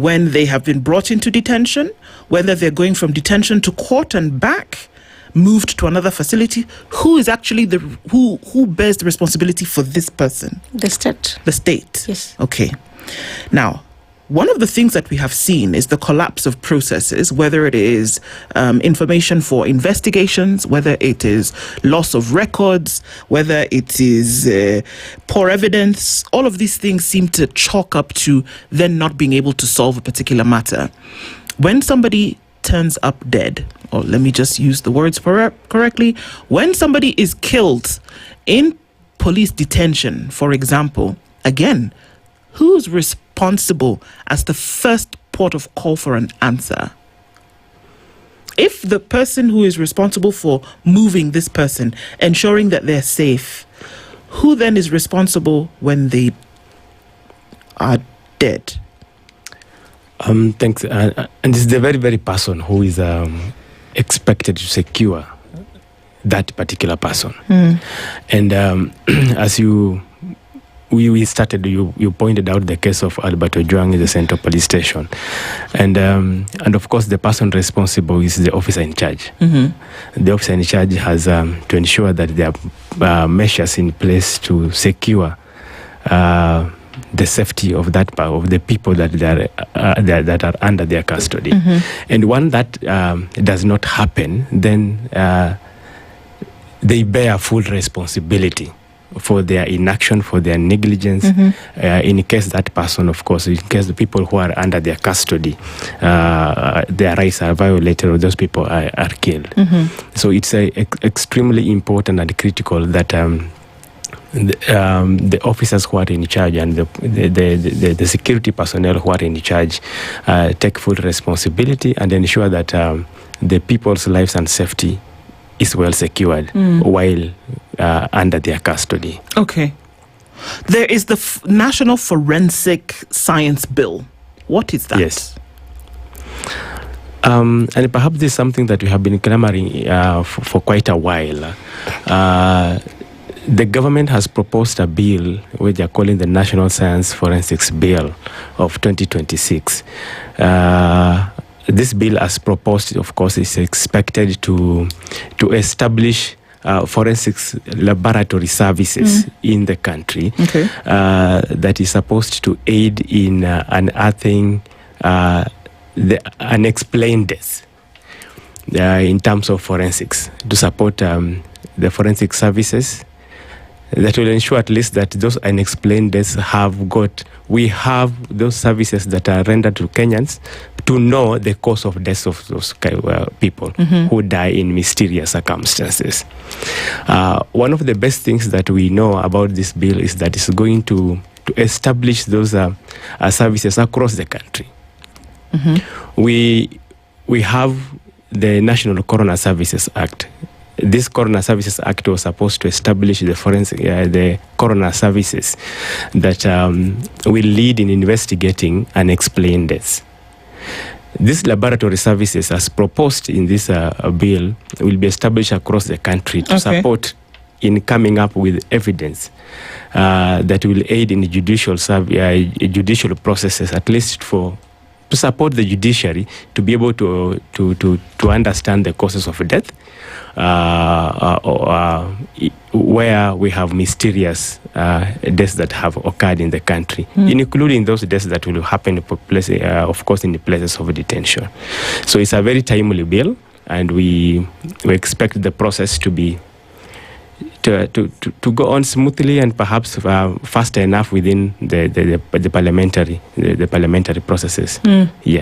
when they have been brought into detention, whether they're going from detention to court and back, moved to another facility, who is actually who bears the responsibility for this person? The state. The state. Yes. Okay. Now, one of the things that we have seen is the collapse of processes, whether it is information for investigations, whether it is loss of records, whether it is poor evidence. All of these things seem to chalk up to then not being able to solve a particular matter. When somebody turns up dead, or let me just use the words correctly, when somebody is killed in police detention, for example, again, who's responsible as the first port of call for an answer? If the person who is responsible for moving this person, ensuring that they're safe, who then is responsible when they are dead? Thanks. And this is the very, very person who is expected to secure that particular person. And as we started, you pointed out the case of Alberto Juang in the Central Police Station. And of course, the person responsible is the officer in charge. The officer in charge has to ensure that there are measures in place to secure the safety of the people that are under their custody. And when that does not happen, then they bear full responsibility for their inaction, for their negligence, in case that person, of course, in case the people who are under their custody, their rights are violated or those people are killed. So it's extremely important and critical that the officers who are in charge and the security personnel who are in charge take full responsibility and ensure that the people's lives and safety is well secured while under their custody. Okay. There is the National Forensic Science Bill. What is that? Yes. And perhaps this is something that we have been clamoring for quite a while. The government has proposed a bill which they are calling the National Science Forensics Bill of 2026. This bill, as proposed, of course, is expected to establish forensics laboratory services in the country that is supposed to aid in unearthing the unexplained deaths in terms of forensics, to support the forensic services that will ensure at least that those unexplained deaths we have those services that are rendered to Kenyans to know the cause of death of those people who die in mysterious circumstances. One of the best things that we know about this bill is that it's going to establish those services across the country. We have the National Coroner Services Act. This Coroner Services Act was supposed to establish the coroner services that will lead in investigating unexplained deaths. These laboratory services, as proposed in this bill, will be established across the country to support in coming up with evidence that will aid in judicial processes, at least to support the judiciary to be able to understand the causes of death, where we have mysterious deaths that have occurred in the country, including those deaths that will happen, of course, in the places of detention. So it's a very timely bill, and we expect the process to be to go on smoothly and perhaps faster enough within the parliamentary processes. Yeah.